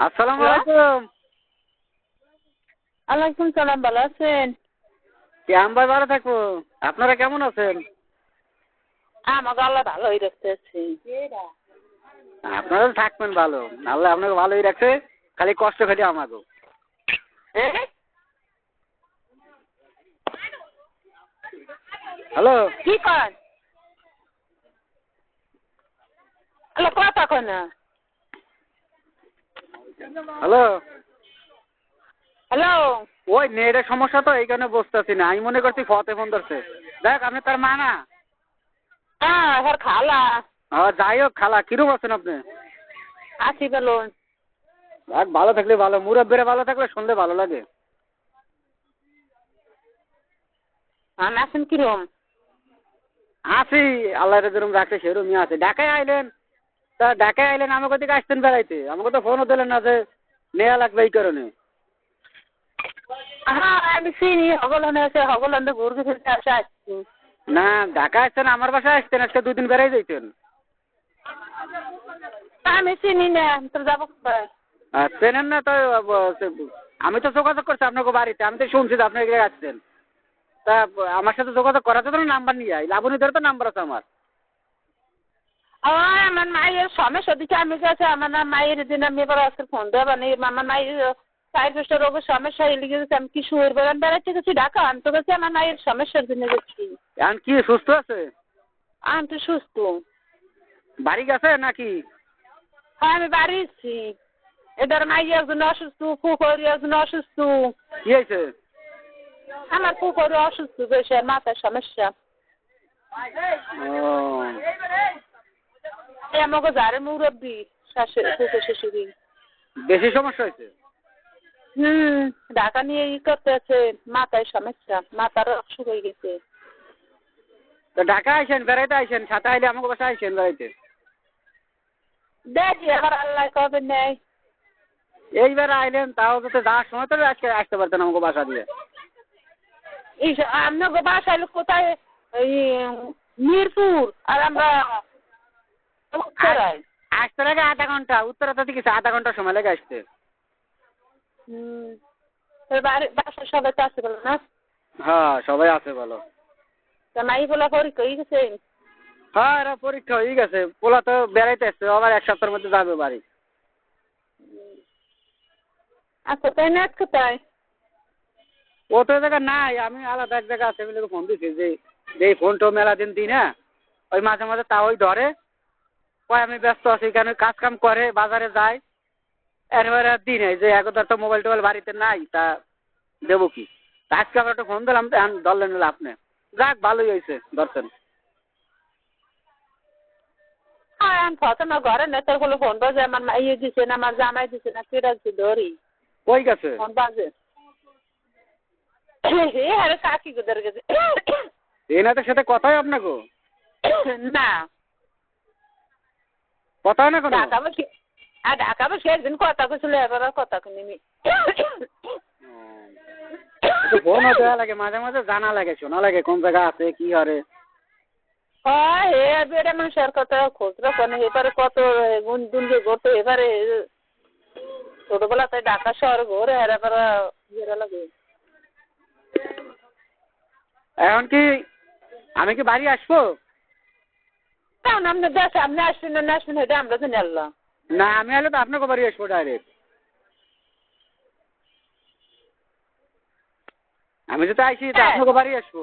আসসালামু হ্যালো, আলাইকুম। ওয়ালাইকুম সালাম। ভালো আছেন? ভাই ভালো থাকবো। আপনারা কেমন আছেন? আমাকে আল্লাহ ভালোই রাখতেছে। আপনারা তো থাকবেন ভালো, আল্লাহ আপনাকে ভালোই রাখছে, খালি কষ্ট খালি আমাকে। হ্যাঁ? হ্যালো কি কন? আল্লাহ কথা কয় না। হ্যালো, হ্যালো, ওই নেটের সমস্যা তো এই কারণে বসতেছি না। আমি মনে করছি ফতে ফোন ধরছে। দেখ আপনি তার মা না? হ্যাঁ, হ্যাঁ খালা। যাই হোক খালা, কিরকম আছেন আপনি? আছি বলুন। দেখ ভালো থাকলে ভালো, মুরব্বীরা ভালো থাকলে শুনলে ভালো লাগে। আমি আছেন কিরম? আছি, আল্লাহ যেরকম রাখছে সেরকমই আছে। ঢাকায় আইলেন, তা ঢাকায় আইলেন আমাকে দিকে আসতেন বেড়াইতে, আমাকে তো ফোনও দিলেন না যে নেওয়া লাগবে এই কারণে। হ্যাঁ আমি চিনি হগলনে আছে, হগলনে ঘুরতে ফিরতে আসে আসছি। না ঢাকা আসতেন, আমার বাসায় আসতেন, আজকে 2 দিন বেড়াই যাইতেন। আমি চিনি না, আমি তো যাবো কোথায়? চেনেন না তো? আমি তো যোগাযোগ করছি আপনাকে বাড়িতে, আমি তো শুনছি যে আপনি এখানে আসছেন। তা আমার সাথে যোগাযোগ করার জন্য নাম্বার নিয়ে আই, লাবণীদের তো নাম্বার আছে আমার। আমার মায়ের সমস্যা দিকে আমি গেছে, আমার মায়ের দিন আমি এবার আজকে ফোন দেবো নি। আমার মায়ের সাইড রোগের সমস্যা এলিগে গেছে। আমি কি শুয়ের বেড়ান বেড়াইতে গেছি ঢাকা, আমি তো গেছি আমার মায়ের সমস্যার জন্য গেছি। এখন কি সুস্থ আছে? আমি তো সুস্থ। বাড়ি গেছে নাকি? হ্যাঁ আমি বাড়ি এসছি। এদের মাই একজন অসুস্থ, পুকুরি একজন অসুস্থ। কি হয়েছে? আমার পুকুরি অসুস্থ, বেশি আর মাথার সমস্যা। ও, আমাকে যারে মুরব্বী শাশুড়ি, পুকুর শাশুড়ি। বেশি সমস্যা হয়েছে? ঢাকা নিয়ে করতে আছে, মাথায় সমস্যা, মাথার অসুখ হয়ে গেছে। তো ঢাকা আইসেন, বেড়াইতে আইসেন, সাথে আইলে আমাকে বাসায় আইসেন বেড়াইতে। দেখি আবার আল্লাহ কবে নেয়। এইবার আইলেন, তাও যাতে যাওয়ার সময় তো আজকে আসতে পারতেন আমাকে বাসা দিয়ে। আপনার বাসায় কোথায়? এই মিরপুর, আর আমরা উত্তরায়। আসতে লাগে আধা ঘন্টা, উত্তরা তো কিছু আধা ঘন্টা সময় লাগে আসতে। বাসার সবাই তো আছে বলো না? হ্যাঁ সবাই আছে বলো। তা মাই বলা পরীক্ষা হয়ে গেছে? হ্যাঁ এরা পরীক্ষা হয়ে গেছে, পোলা তো বেড়াইতে আসছে, আবার 1 সপ্তাহের মধ্যে যাবে বাড়ি। আচ্ছা তাই না, কোথায়? ও তো জায়গা নাই, আমি আলাদা এক জায়গা আছে বলে ফোন দিছি যে এই ফোনটা মেলা দিন দিই না, ওই মাঝে মাঝে তা ওই ধরে কয় আমি ব্যস্ত আছি, কেন কাজ কাম করে বাজারে যায়, এরপরে আর দিই নাই যে একদার তো মোবাইল টোবাইল বাড়িতে নাই, তা দেবো কি। তা আজকে আবার একটা ফোন দিলাম, ধরলেন নিলে আপনি। যাক ভালোই হয়েছে ধরছেন। আমি প্রথমে ঘরে নেতার গুলো ফোন বাজে, আমার মাইয়ে দিছে না, আমার জামাই দিছে না, কে রাখছে ধরি কই গেছে? ফোন বাজে। আরে কাকি গুদের গেছে। এনাদের সাথে কথাই আপনাকে? না কথা হয় না কোনো? ঢাকা বসে, আর ঢাকা বসে একদিন কথা কইছিল, এবার আর কথা শুনিনি। ফোন দেওয়া লাগে, মাঝে মাঝে জানা লাগে, শোনা লাগে কোন জায়গা আছে কি হারে। হ্যাঁ এ বেড়ে মানুষের কথা খোঁজ রাখো না, এবারে কত গুণ দুর্গে ঘটে। এবারে ছোটবেলাতে ঢাকা শহর ঘুরে আর এবার ইয়ে লাগে। এখন কি আমি কি বাড়ি আসবো? কারণ আপনার দেশে আপনি আসবেন না আসবেন, এটা আমরা জানি আল্লাহ। না আমি আলে তো আপনাকে বাড়ি আসবো ডাইরেক্ট। আমি যদি আইসি তো আপনাকে বাড়ি আসবো।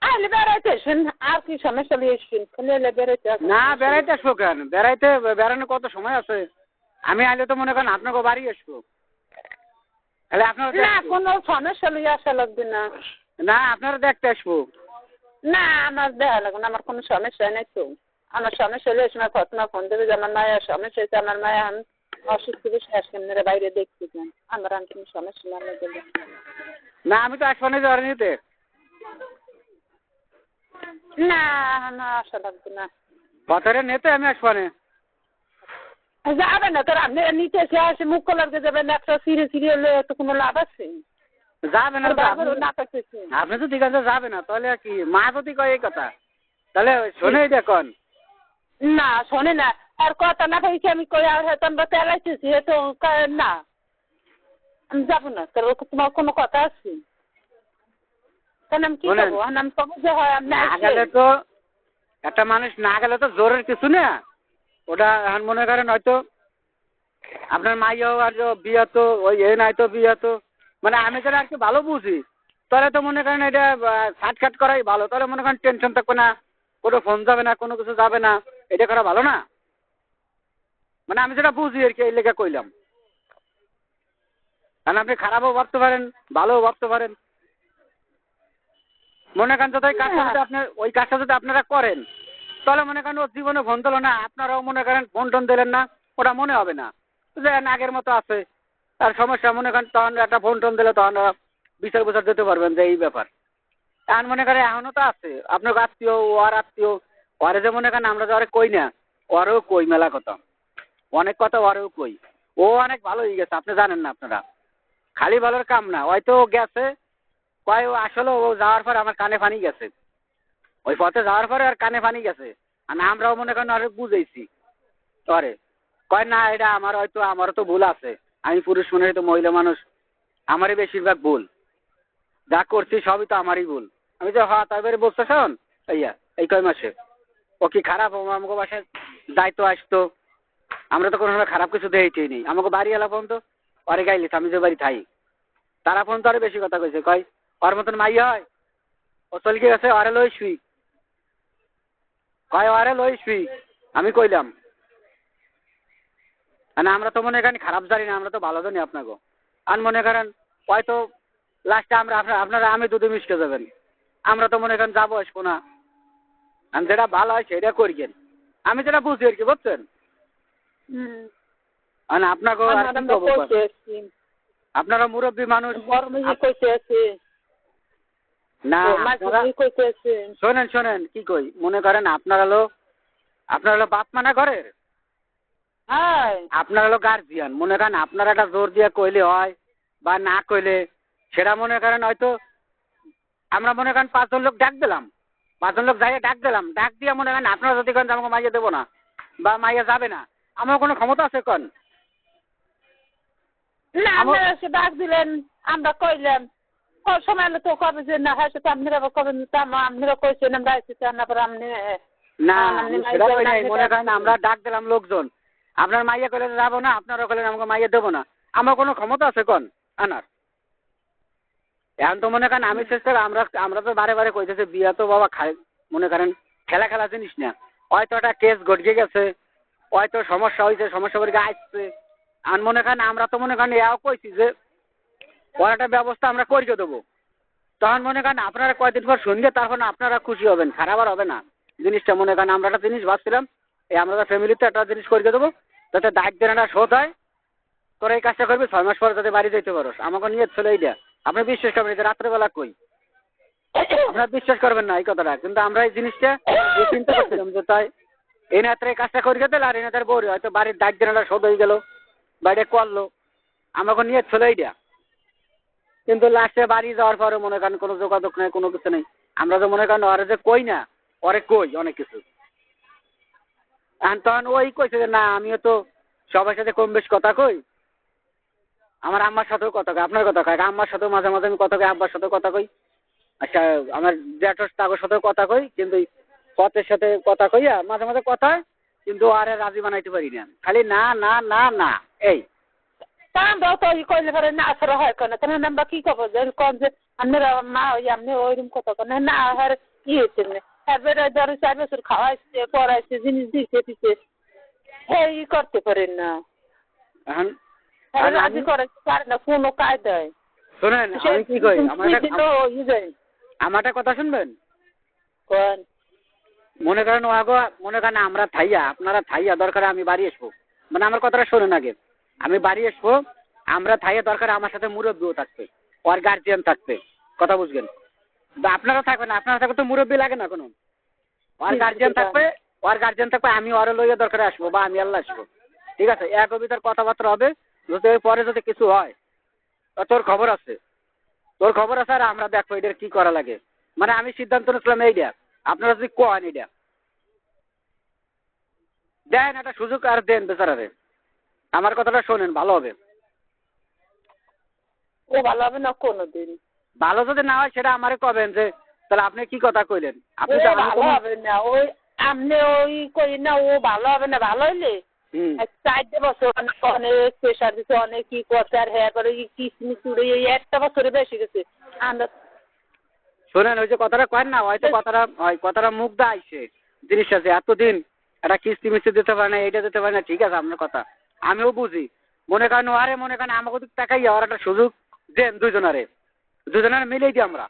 আইলে বেড়াইতে আসবেন, আর কি সমস্যা নিয়ে আসবেন, খালি বেড়াইতে আসবেন। না বেড়াইতে আসবো কেন, বেড়াইতে বেড়ানো কত সময় আছে। আমি আইলে তো মনে করেন আপনাকে বাড়ি আসবো, তাহলে আপনার না কোনো সমস্যা নিয়ে আসা লাগবে না। না আপনারা দেখতে আসবো। না আমার দেখা লাগবে না, আমার কোনো সমস্যা নেই তো। আমার সমস্যা হলে সময় ফতমা ফোন দেবে যে আমার মায়ের সমস্যা হয়েছে, আমার মায়ের আমি অসুস্থ বেশি আসেন বাইরে দেখতে চান, আমার আর কোনো সমস্যা না গেলে। না আমি তো আসবো না জ্বর নিতে। না না আসা লাগবে না। কথাটা নিতে আমি আসবো না। যাবে না তোর, আপনি নিতে এসে আসে মুখ কলারকে যাবেন, একটা সিঁড়ে সিঁড়ে হলে তো কোনো লাভ আছে? যাবে না না করতেছি আপনি তো ঠিক আছে যাবে না, তাহলে আর কি মা যদি কয় এই কথা তাহলে শোনে দেখুন। না শোনে না, আর কথা না কইছি আমি কই আর হয়তো আমরা তেলাইতেছি তো না আমি যাবো না তাহলে তোমার কোনো কথা আছে তাহলে আমি কি করবো আমি কবো যে হয় আমি না গেলে তো একটা মানুষ না গেলে তো জোরের কিছু না ওটা এখন মনে করেন হয়তো আপনার মাইয়াও আর বিয়া তো ওই এ নাই তো বিয়া তো মানে আমি যেটা আর কি ভালো বুঝি তাহলে তো মনে করেন এটা শার্টকাট করাই ভালো তাহলে মনে করেন টেনশন থাকবে না কোনো ফোন যাবে না কোনো কিছু যাবে না এটা করা ভালো না মানে আমি যেটা বুঝি আর কি এই লেগে কইলাম কারণ আপনি খারাপও ভাবতে পারেন ভালোও ভাবতে পারেন মনে করেন যদি কাজটা যদি আপনার ওই কাজটা যদি আপনারা করেন তাহলে মনে করেন ওর জীবনে ফোন দিল না আপনারাও মনে করেন ফোন টোন দিলেন না ওটা মনে হবে না যে আগের মতো আছে তার সমস্যা মনে করেন তখন একটা ফোন টোন দিলে তখন বিচার বিচার দিতে পারবেন যে এই ব্যাপার এখন মনে করেন এখনও তো আছে আপনার আত্মীয় ওর আত্মীয় ওরে যে মনে করেন আমরা যে ওরে কই না ওরেও কই মেলা কথা অনেক কথা ওরেও কই ও অনেক ভালো হয়ে গেছে আপনি জানেন না আপনারা খালি ভালোর কাম না হয়তো গেছে কয় ও আসলে ও যাওয়ার পর আমার কানে পানি গেছে ওই পথে যাওয়ার পরে আর কানে পানি গেছে আর আমরাও মনে করেন আরে বুঝেছি তরে কয় না এটা আমার হয়তো আমারও তো ভুল আছে আমি পুরুষ মনে তো মহিলা মানুষ আমারই বেশিরভাগ ভুল যা করছি সবই তো আমারই ভুল আমি যে হ্যাঁ তারপরে বলতে শোন ইয়া এই কয় মাসে ও কি খারাপ আমাকে বাসায় দায়িত্ব আসতো আমরা তো কোনো সময় খারাপ কিছু দেখেই নেই আমাকে বাড়ি এলা পর্যন্ত পরে গাইলিস আমি যে বাড়ি থাই তারা ফোন তো আরো বেশি কথা কইছে কয় ওর মতন মাই হয় ও চলকে গেছে আরে লই শুই কয় আরে লই শুই আমি কইলাম মানে আমরা তো মনে করেন খারাপ জানি না আমরা তো ভালো জানি আপনাকে আর মনে করেন হয়তো লাস্টে আমরা আপনারা আমি দুধে মিশকে যাবেন আমরা তো মনে করেন যাবো আসবো না আমি যেটা ভালো হয় সেটা করিয়েন আমি যেটা বুঝি আর কি বুঝছেন মানে আপনাকে আপনারা মুরব্বী মানুষ না শোনেন শোনেন কি কই মনে করেন আপনার হলো বাপ মানা ঘরের আপনার হলো গার্জিয়ান মনে করেন আপনারা একটা জোর দিয়ে কইলে হয় বা না কইলে সেটা মনে করেন হয়তো আমরা মনে করেন 5 জন লোক ডাক দিলাম 5 জন লোক যাই ডাক দিলাম ডাক দিয়ে মনে করেন আপনারা যদি করেন আমাকে মাইয়া দেবো না বা মাইয়া যাবে না আমার কোনো ক্ষমতা আছে কন না আমরা এসে ডাক দিলেন আমরা কইলাম সময় হলে তো কবে যে না হয় সেটা আপনারা কবেন আপনারা কইছেন আমরা এসেছি তারপর আপনি না সেটা কই নাই মনে করেন আমরা ডাক দিলাম লোকজন আপনার মাইয়া কইলে যাবো না আপনারা কইলেন আমাকে মাইয়া দেবো না আমার কোনো ক্ষমতা আছে কন আনার এখন তো মনে করেন আমি চেষ্টা আমরা তো বারে বারে কইতেছি বিয়া তো বাবা মনে করেন খেলা জিনিস না হয়তো একটা কেস ঘটিয়ে গেছে হয়তো সমস্যা হয়েছে সমস্যা করে আসছে আর মনে করেন আমরা তো মনে করেন এও কইছি যে ওর একটা ব্যবস্থা আমরা করিয়ে দেবো তখন মনে করেন আপনারা কয়দিন পর শুনবে তখন আপনারা খুশি হবেন খারাপ আর হবে না জিনিসটা মনে করেন আমরা একটা জিনিস ভাবছিলাম এই আমরা ফ্যামিলিতে একটা জিনিস করিয়ে দেবো যাতে দায়িত্ব একটা শোধ হয় তোরা এই কাজটা করবি 6 মাস পরে যাতে বাড়ি যেতে পারোস আমাকে নিয়ে চলে এইটা আপনি বিশ্বাস করবেন যে রাত্রেবেলা কই আপনারা বিশ্বাস করবেন না এই কথাটা কিন্তু আমরা এই জিনিসটা চিন্তা করছিলাম যে তাই এই রাত্রে এই কাজটা করিয়ে দিল আর এই রাতের বউরে হয়তো বাড়ির দায়িত্ব একটা শোধ হয়ে গেল বাইরে করলো আমাকে নিয়ে চলে এইটা কিন্তু লাস্টে বাড়ি যাওয়ার পরে মনে করেন কোনো যোগাযোগ নেই কোনো কিছু নেই আমরা তো মনে করেন ওরে যে কই না ওরে কই অনেক কিছু তখন ওই কইছে যে না আমিও তো সবার সাথে কম বেশ কথা কই আমার আম্মার সাথেও কথা কই আপনার কথা কয় আম্মার সাথেও মাঝে মাঝে আমি কথা কই আব্বার সাথেও কথা কই আচ্ছা আমার জ্যাঠর তাগোর সাথেও কথা কই কিন্তু পথের সাথে কথা কইয়া মাঝে মাঝে কথা কিন্তু আরে রাজি বানাইতে পারি না খালি না না না না এই আমরাও তো কইলে পরে না আসলে হয় কেন তাহলে আমরা কি করবো যে কম যে আপনারা মা ওই আপনি ওইরকম কথা কেন না আর কি হয়েছে এবারে ধরো 4 বছর খাওয়াইছে পড়াইছে জিনিস দিছে দিছে এই করতে পারেন না এখন রাজি করাইতে পারে না কোনো কায়দায় শোনেন আমি কি কই আমারটা কথা শুনবেন কোন মনে করেন ও আগো মনে করেন আমরা থাইয়া আপনারা থাইয়া দরকার আমি বাড়ি আসবো মানে আমার কথাটা শোনেন আগে আমি বাড়ি আসবো আমরা থাইয়া দরকার আমার সাথে মুরব্বীও থাকবে ওর গার্জিয়ান থাকবে কথা বুঝবেন আপনারা থাকবেন আপনারা থাকবে তো মুরব্বী লাগে না কোনো ওর গার্জিয়ান থাকবে আমি ওর লইয়া দরকারে আসবো বা আমি আল্লাহ আসবো ঠিক আছে এক কবিতার কথাবার্তা হবে যদি পরে যদি কিছু হয় তোর খবর আছে আর আমরা দেখবো এটার কি করা লাগে মানে আমি সিদ্ধান্ত নিয়েছিলাম এইটা আপনারা যদি কন এটা দেন একটা সুযোগ আর দেন বেচারারে। আমার কথাটা শোনেন, ভালো হবে। ও ভালো হবে না কোনোদিন। ভালো যদি না হয় সেটা আমারে কবেন যে তাহলে আপনি কি কথা কইলেন। আপনি ও তো আমি ভালো হবে না, ওই আপনি ওই করি না, ও ভালো হবে না। ভালো হইলে 4 বছর অনেক প্রেশার দিচ্ছে, অনেক কি করছে, আর হ্যাঁ করে কিসমিস উড়ে এই একটা বছরে বেশি গেছে। আমরা শোনেন ওই যে কথাটা কয়েন না, হয়তো কথাটা মুখ দা আইছে জিনিসটা যে এতদিন একটা কিস্তি মিস্তি দিতে পারে না, এইটা দিতে পারে না, ঠিক আছে আপনার কথা আমিও বুঝি। মনে করেন আরে মনে করেন আমাকে দিক টাকাই আর একটা সুযোগ দেন, দুজনের মিলেই দিই আমরা।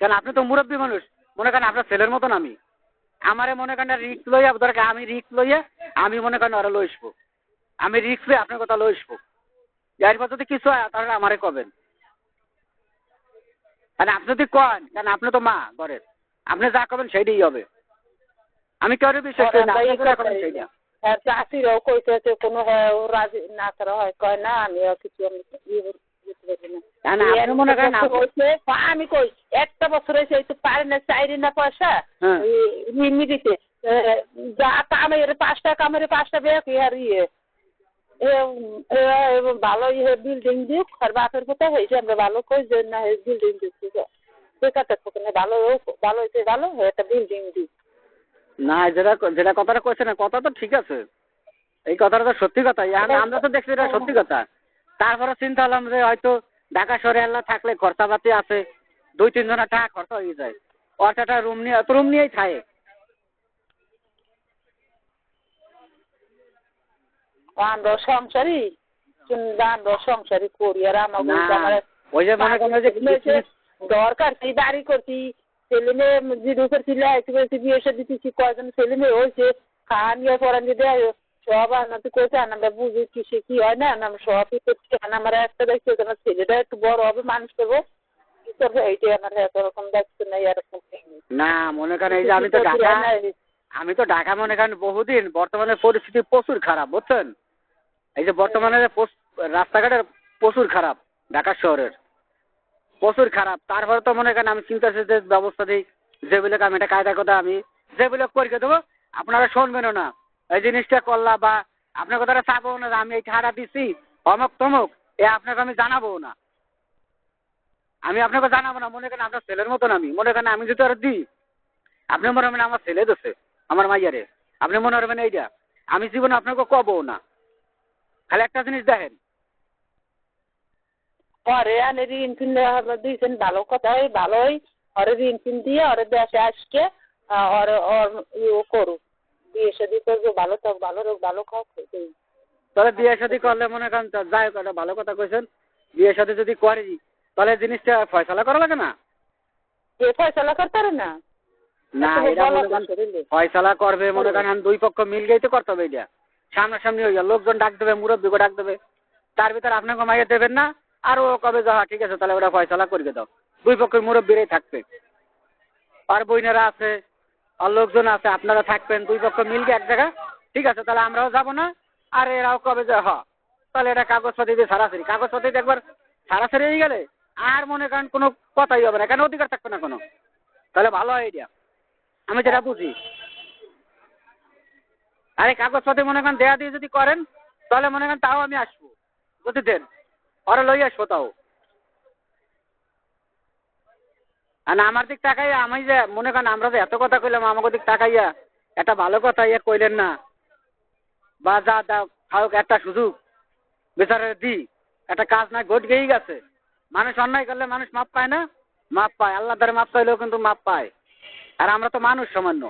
কারণ আপনি তো মুরব্বী মানুষ, মনে করেন আপনার ছেলের মতন আমি। আমারে মনে করেন রিক্স লইয়া দরকার, আমি রিক্স লইয়া আমি মনে করেন ওরা লই আসবো, আমি রিক্স লই আপনার কথা লই আসবো। এরপর যদি কিছু হয় তাহলে আমারে কবেন। কারণ আপনি যদি কন, কারণ আপনি তো মা ঘরের, আপনি যা করবেন সেইটাই হবে। আমি কেউ বিশ্বাস করি না, আপনি যা করবেন সেইটা। চাষিরাও কইতেছে কোনো হ্যাঁ ও রাজি না করা হয়, কয় না আমি কিছু আমি কই একটা বছর হয়েছে এই তো পারে না, চাইরি না পয়সা নিমি দিতে যা কামের 5টা কামের 5টা বেক আর ভালো বিল্ডিং দিক আর বাপের কোথায় হয়েছে আমরা ভালো কই যে না বিল্ডিং দিচ্ছি বেকার ভালো ভালো হয়েছে, ভালো একটা বিল্ডিং দিক না। যেটা কথাটা কইছে না, কথা তো ঠিক আছে, এই কথাটা তো সত্যি কথা। আমরা তো দেখছি এটা সত্যি কথা। তারপরে চিন্তা হলাম যে হয়তো ঢাকা শহরে আল্লাহ থাকলে খরচাপাতি আছে, 2-3 জনের টাকা খরচা হয়ে যায়, অর্থাৎ রুম নিয়েই থাকে। আমরা সংসারই করি আর আমার ওই যে মনে করেন যে দরকার সেই বাড়ি করছি, ছেলে মেয়ে জিরো করছি, বিয়ে এসে দিতেছি, কয়জন ছেলে মেয়ে হয়েছে, খাওয়া নিয়ে পড়ান দিয়ে দেয় সব আনাতে করছে, আমরা বুঝি কিসে কি হয় না, আমরা সবই করছি। আমার একটা দেখছি ওখানে ছেলেটা একটু বড় হবে, মানুষ করবো, কি করবো এইটাই আমার এরকম দেখছে না এরকম না। মনে করেন এই যে আমি তো ঢাকা মনে করেন বহুদিন, বর্তমানে পরিস্থিতি প্রচুর খারাপ বুঝছেন। এই যে বর্তমানে রাস্তাঘাটের প্রচুর খারাপ, ঢাকা শহরের প্রচুর খারাপ। তারপরে তো মনে করেন আমি চিন্তা যে ব্যবস্থা দিই, যেগুলোকে আমি একটা কায়দা কথা আমি যেগুলো করে দেবো আপনারা শুনবেনও না, এই জিনিসটা করলা বা আপনার কথাটা চাবো না আমি এই ঠাড়া দিচ্ছি অমক তমক, আপনাকে আমি জানাবো না, আমি আপনাকে জানাবো না। মনে করেন আপনার ছেলের মতন আমি, মনে করেন আমি যদি আর দিই আপনি মনে হবেন আমার ছেলে দোষে আমার মাইয়ারে, আপনি মনে হবেন এইটা আমি জীবনে আপনাকে কবও না। খালি একটা জিনিস দেখেন, পরে আনে ঋণ ফিন দিয়েছেন, ভালো কথাই ভালোই ওরে ঋণ ফিন দিয়ে ওরে দেশে আসকে ইয়ে করুক, বিয়ে শাদি করবো, ভালো থাক, ভালো রোগ, ভালো খাও। তাহলে বিয়ে শাদি করলে মনে করেন যাই হোক, একটা ভালো কথা কইছেন, বিয়ে শাদি যদি করি তাহলে জিনিসটা ফয়সালা করা লাগে না। এ ফয়সালা করতে পারে না, না এটা মনে করেন ফয়সালা করবে মনে করেন 2 পক্ষ মিল গেই তো করতে হবে। এটা সামনাসামনি হইয়া লোকজন ডাক দেবে, মুরব্বীকে ডাক দেবে, তার ভিতরে আপনাকে মাইয়া দেবেন না, আর ও কবে যা ঠিক আছে তাহলে ওটা ফয়সালা করে দাও, 2 পক্ষের মুরব্বীরাই থাকবে, আর বইনেরা আছে আর লোকজন আছে, আপনারা থাকবেন 2 পক্ষ মিলকে এক জায়গা, ঠিক আছে তাহলে আমরাও যাবো না, আর এরাও কবে যে তাহলে এটা কাগজপাতি দিয়ে সারাসারি, কাগজপাতি একবার সারাসারি হয়ে গেলে আর মনে করেন কোনো কথাই হবে না, কেন অধিকার থাকবে না কোনো, তাহলে ভালো হয় এটা, আমি যেটা বুঝি। আরে কাগজপাতি মনে করেন দেয়া দিয়ে যদি করেন তাহলে মনে করেন তাও আমি আসবো, যদি দেন ওরা লই আসবো তাও। আর আমার দিক তাকাইয়া আমি যে মনে করেন আমরা যে এত কথা কইলাম আমাকে দিক তাকাইয়া একটা ভালো কথা কইলেন না, বা যা দাও খাওক একটা সুযোগ বেচারে দি, একটা কাজ নাই ঘট গেই গেছে। মানুষ অন্যায় করলে মানুষ মাপ পায় না, মাপ পায়, আল্লাহ দ্বারা মাপ পাইলেও কিন্তু মাপ পায়, আর আমরা তো মানুষ সামান্য,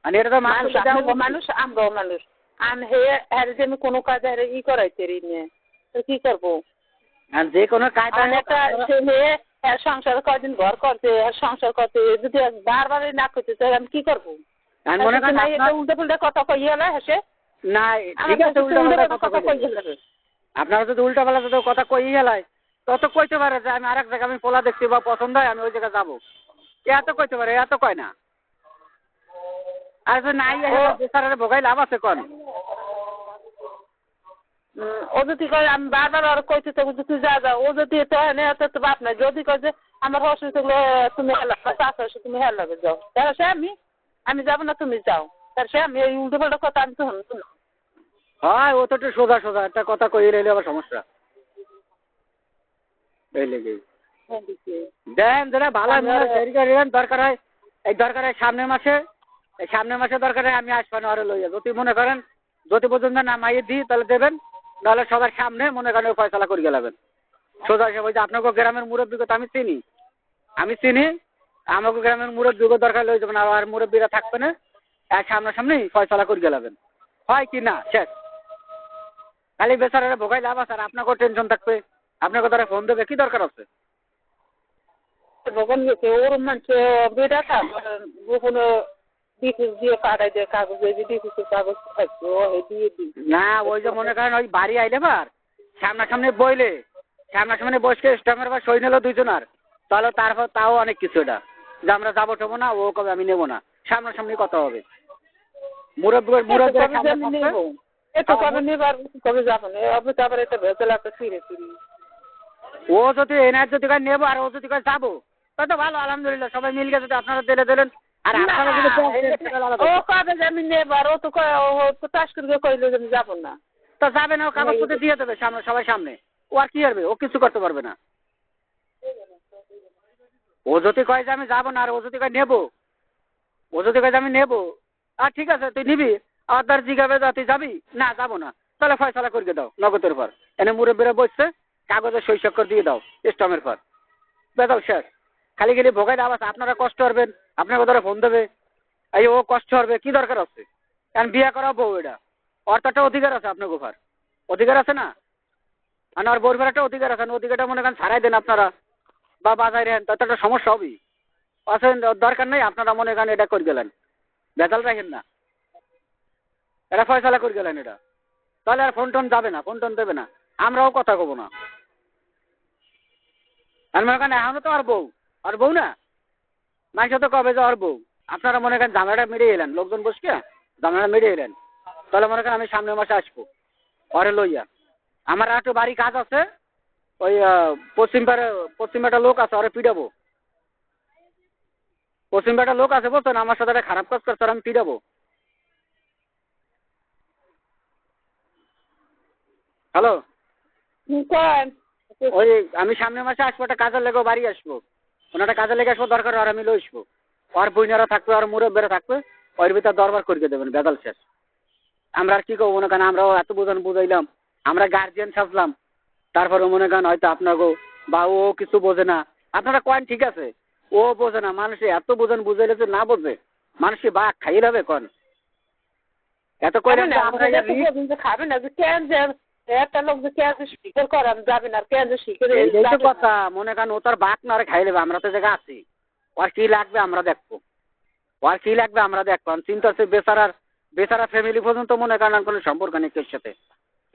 আর এটা তো মানুষ, আমরাও মানুষ, আমি কোনো কাজ ই করাইতে নিয়ে কি করবো, যে কোনো কাজ একটা ছেলে সংসার কয়দিন ঘর করছে আর সংসার করতে যদি বারবার না করতে চাই আমি কি করবো, উল্টো পুল্টা কথা কই হলে হেসে না, ঠিক আছে আপনারা যদি উল্টা বেলা যদি কথা কই হেলায় তত কইতে পারে যে আমি আরেক জায়গায় আমি পোলা দেখছি বা পছন্দ হয় আমি ওই জায়গায় যাবো, এত কইতে পারে, এত কয় না। আর যদি নাই বেচারারে ভোগাই লাভ আছে কোন, ও যদি কয় আমি বারবার আর কইতে থাকবো তুই যা যা, ও যদি তো বাপ নাই, যদি কয় যে আমার অসুবিধা থাকলে তুমি হেলা তুমি হেলা যাও, তাহলে সে আমি আমি যাবো না, তুমি যাও। তার সে আমি এই উল্টো পাল্টা কথা আমি তো শুনতো না। হয় ও তো একটু সোজা সোজা একটা কথা কই রইলে আবার সমস্যা এই লেগে দেন যেটা ভালো দরকার হয় এই দরকার হয় সামনের মাসে দরকার হয় আমি আসবো না আরো লইয়া যদি মনে করেন যদি পর্যন্ত না মাইয়ে দিই তাহলে দেবেন, নাহলে সবার সামনে মনে করেন ওই ফয়সালা করে গেলাবেন সোজা হিসেবে। ওই যে আপনাকে গ্রামের মুরব্বীকে তো আমি চিনি আমাকে গ্রামের মুরব্বীকে দরকার লই যাবেন, আর মুরব্বীরা থাকবে না, এক সামনাসামনি ফয়সালা করে গেলাবেন, হয় কি না শেষ। খালি বেচারারে ভোগাই লাভ আছে, আর আপনাকেও টেনশন থাকবে, আপনাকে তারা ফোন দেবে, কি দরকার আছে? ভগবান গেছে ওর মানুষে বেটা কোনো ডিফিস দিয়ে পাঠাই দেয় কাগজ, ওই যে ডিফিসের কাগজ থাকতো ওই দিয়ে দিই না ওই যে মনে করেন ওই বাড়ি আইলে বার সামনাসামনি বসকে স্টামের বা সই নিল দুইজনার, তাহলে তারপর তাও অনেক কিছু এটা যে আমরা যাবো ঠবো না, ও কবে আমি নেবো না, সামনাসামনি কথা হবে। একটু কবে নেবার কবে যাবো না আপনি তো আবার একটা ভেতরে একটা ফিরে ও যদি এনার যদি নেবো আর ও যদি যাবো তা তো ভালো, আলহামদুলিল্লাহ সবাই মিল গেছে, আপনারা দিলেন। আর আপনারা যদি ও কবে যে আমি নেবার ও তো চাষ করে কইলো যে আমি যাবো না, তো যাবে না, ও কাগজপত্র দিয়ে দেবে সামনে সবাই সামনে, ও আর কি করবে, ও কিছু করতে পারবে না। ও যদি কয় যে আমি যাবো না, আর ও যদি কয় নেবো, আর ঠিক আছে তুই নিবি, আর তার জিগাবে যা তুই যাবি না, যাবো না, তাহলে ফয়সালা করে দাও নগদের পর, এনে মুরব্বীরা বসছে কাগজে সই স্বাক্ষর দিয়ে দাও স্টমের পর, বেদাও শেষ। খালি ভোগাই দাও আছে, আপনারা কষ্ট করবেন, আপনাকে ধরে ফোন দেবে, এই ও কষ্ট করবে, কি দরকার আছে? কারণ বিয়ে করা বউ, এটা ওর তো একটা অধিকার আছে, আপনার গোফার অধিকার আছে না, আর ওর বউর একটা অধিকার আছে, অধিকারটা মনে করেন ছাড়াই দেন আপনারা বা বাজাই রেন, তাতে একটা সমস্যা হবেই। আসেন দরকার নেই, আপনারা মনে করেন এটা করে গেলেন, বেতাল রাখেন না, এটা ফয়সালা করে গেলেন এটা, তাহলে আর ফোন টোন যাবে না, ফোন টোন দেবে না, আমরাও কথা কব না। আর মনে করেন এখনো তো আর বউ না, মাইসে তো কবে যে আর বউ, আপনারা মনে করেন ঝামেলাটা মেরে এলেন, লোকজন বসকে ঝামেলাটা মেরে এলেন, তাহলে মনে করেন আমি সামনের মাসে আসবো ওরে লইয়া। আমার একটু বাড়ি কাজ আছে, ওই পশ্চিমে লোক আছে, ওরে পিটাবো, পশ্চিমে লোক আছে বলছেন, আমার সাথে একটা খারাপ কাজ করছে, আমি পিটাবো। হ্যালো, ওই আমি সামনের মাসে আসবো, একটা কাজের লেগেও বাড়ি আসবো, ওনাটা কাজে লেগে আসবো, দরকার আর আমি লই আসবো, ওর বইনারা থাকবে, ওর মুরব্বেরা থাকবে, ওর ভিতর দরবার করিয়ে দেবেন, বেদাল শেষ। আমরা আর কি করবো মনে করেন, আমরাও এত বুঝাইলাম, আমরা গার্জিয়ান সাজলাম, তারপরে মনে করেন হয়তো আপনাকে বা ও কিছু বোঝে না, আপনারা কয়েন ঠিক আছে, ও বোঝে না, মানুষে এত বুঝাইলে যে না বোঝে, মানুষে বা খাইয়ে যাবে কন এত করে খাবে না, কেন যে একটা লোক যে কেন স্বীকার করান যাবে না, কেন যে স্বীকার কথা মনে করেন ও তার বাক না খাই নেবে, আমরা তো জায়গা আছি, ওর কি লাগবে আমরা দেখবো, চিন্তা হচ্ছে বেচারা ফ্যামিলি পর্যন্ত মনে করেন কোনো সম্পর্ক নেই কেউ সাথে,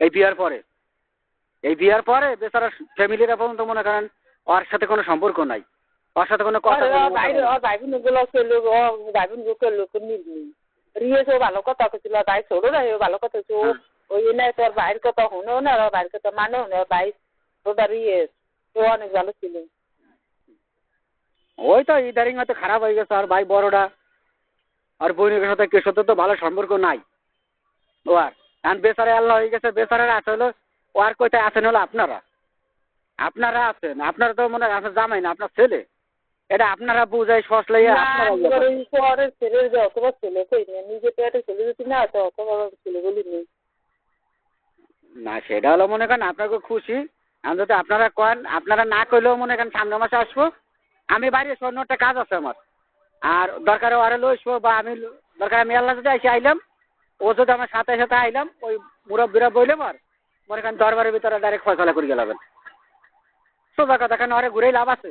এই বিয়ার পরে বেচারা ফ্যামিলিরা পর্যন্ত মনে করেন ওর সাথে কোনো সম্পর্ক নাই, ওর সাথে কোনো কথা ভাই বোন গুলো ভাই বোন রিয়েছে ভালো কথা ছিল, তাই ছোট ভাই ভালো কথা ছিল, ওই নাই তোর ভাইয়ের কথা শুনেও না, ওর ভাইয়ের কথা মানেও না, ভাই ওটা রিয়েস ও অনেক ভালো ছিল। ওই তো ইদারিং হয়তো খারাপ হয়ে গেছে, আর ভাই বড়টা আর বোনের সাথে কে সাথে তো ভালো সম্পর্ক নাই, ও আর বেচারা আল্লাহ হয়ে গেছে, বেচারার আছে হলো ও আর কোথায় আছেন হলো আপনারা আছেন, আপনারা তো মনে হয় জামাই না, আপনার ছেলে, এটা আপনারা বুঝাই ফসলাই ছেলে অথবা ছেলে কই না, নিজে পেটে ছেলে যদি না তো অথবা ছেলে বলি নেই না, সেটা হলো মনে করেন আপনাকে খুশি, আমি যদি আপনারা কন, আপনারা না কইলেও মনে করেন সামনের মাসে আসবো, আমি বাড়ি আসবো, অন্য একটা কাজ আছে আমার, আর দরকার আরো লই আসবো, বা আমি দরকার আমি আল্লাহ যদি এসে আইলাম, ও যদি আমার সাথে আইলাম, ওই মুরব্বীরা বইলাম, আর মনে করেন দরবারের ভিতরে ডাইরেক্ট ফয়সালা করে গেলাবেন, সোজা কথা, কেন আরে ঘুরেই লাভ আছে।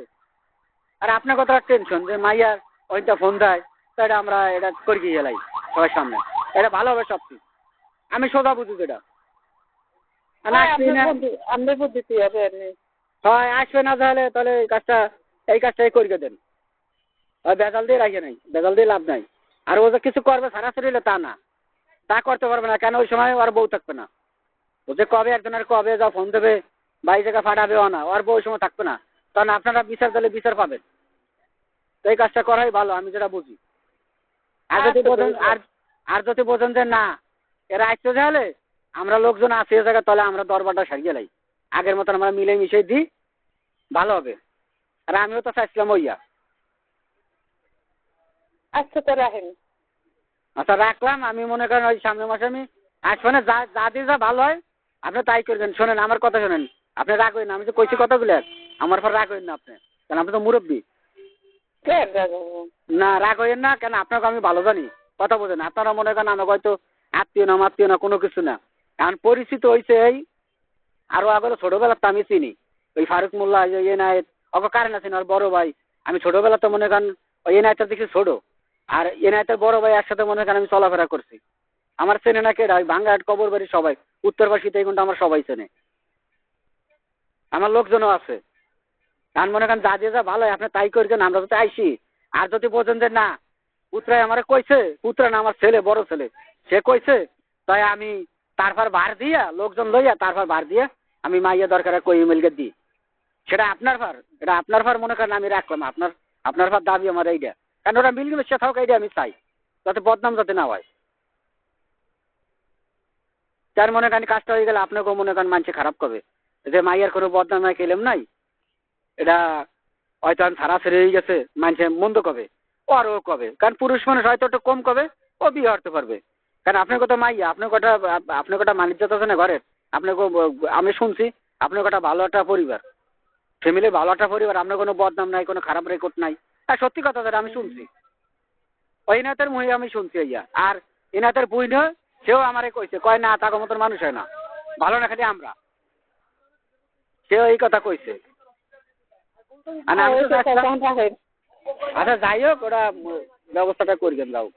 আর আপনার কথা টেনশন যে মাইয়ার ওইটা ফোন দেয়, তো এটা আমরা এটা করে গিয়ে গেলাই সবার সামনে, এটা ভালো হবে সব কিছু, আমি সোজা বুঝি যেটা হয় আসবে না, তাহলে এই কাজটাই করিয়ে দেন, বেজাল দিয়ে রাখে নাই, বেজাল দিয়ে লাভ নাই। আর ও যে কিছু করবে সারাসারি তা না, তা করতে পারবে না, কেন ওই সময় ওর বউ থাকবে না, ও যে কবে একজনের কবে যা ফোন দেবে বা এই জায়গা ফাটাবেও না, ওর বউ ওই সময় থাকবে না, কারণ আপনারা বিচার দিলে বিচার পাবেন, তো এই কাজটা করাই ভালো, আমি যেটা বুঝি। আর যদি আচ্ছা, বোঝেন বুঝলাম। আর যদি বোঝেন যে না এরা আসতে যাহলে আমরা লোকজন আছি এ জায়গায়, তাহলে আমরা দরবারটা সারিয়ে লাই, আগের মতন আমরা মিলে মিশে দিই, ভালো হবে। আর আমিও তো চাইছিলাম ওইয়া। আচ্ছা, তো রাখেন। আচ্ছা রাখলাম। আমি মনে করেন ওই সামনের মাসে আমি আসবো না, যা যা দিয়ে যা ভালো হয় আপনি তাই করবেন। শোনেন আমার কথা শোনেন, আপনি রাগ হইন না, আমি তো কইছি কথাগুলো, আমার পর রাগ হইন না আপনি, কারণ আপনি তো মুরব্বী। কেন রাখবো? না রাগ হইন না, কেন আপনাকে আমি ভালো জানি, কথা বোঝেন। আপনারা মনে করেন আমাকে হয়তো আত্মীয় না মাত্মীয় না কোনো কিছু না, কারণ পরিচিত হয়েছে এই আরো আগে ছোটবেলার তো আমি চিনি ওই ফারুক মোল্লা এনায়েত ওকে কারণ আছে না, বড় ভাই। আমি ছোটবেলা তো মনে করেন ওই এনায়েতের দেখি ছোট, আর এনায়েতের বড় ভাই একসাথে মনে করেন আমি চলাফেরা করছি। আমার চেনে না কেডা, ওই ভাঙ্গাহাট কবর বাড়ি সবাই, উত্তরপাশিতে কিন্তু আমার সবাই চেনে, আমার লোকজনও আছে। কারণ মনে করেন যা দিয়ে যা ভালো হয় আপনি তাই করবেন, আমরা যদি আইসি। আর যদি বোঝেন যে না পুত্রাই আমার কইছে, পুত্রা না আমার ছেলে, বড় ছেলে, সে কইছে, তাই আমি তারপর ভার দিয়া লোকজন লইয়া তারপর ভার দিয়া আমি মাইয়া দরকার কই মিলকে দিই, সেটা আপনার ভার, এটা আপনার ভার মনে করেন আমি রাখলাম। আপনার ভার দাবি আমার এইটা, কারণ ওটা মিল গেলে সে থাকুক, এইটা আমি চাই, যাতে বদনাম যাতে না হয়। তার মনে করেন কাজটা হয়ে গেলে আপনাকেও মনে করেন মানুষে খারাপ করবে, যে মাইয়ার কোনো বদনাম নাই খেলাম নাই, এটা হয়তো আমি ছাড়া ছেড়ে হয়ে গেছে, মানুষে মন্দ কবে, ও আরও কবে, কারণ পুরুষ মানুষ হয়তো একটু কম কবে, ও বিয়ে হতে পারবে। কারণ আপনার কথা মাইয়া, আপনার কথা মানিজ্যত আছে না ঘরের, আপনাকে আমি শুনছি আপনার কথা ভালো একটা পরিবার, ফ্যামিলি ভালো একটা পরিবার, আপনার কোনো বদনাম নাই, কোনো খারাপ রেকর্ড নাই। হ্যাঁ সত্যি কথা স্যার, আমি শুনছি ওই ইনাতের মুহি আমি শুনছি ইয়া। আর ইনাতের বুই নয়, সেও আমারে কইছে, কয় না তাকে মতন মানুষ হয় না, ভালো না খালি আমরা, সেও এই কথা কইছে। আর আমি তো চাচ্ছিলাম, রাখেন। আচ্ছা যাই হোক ওরা ব্যবস্থাটা করবেন, যাও।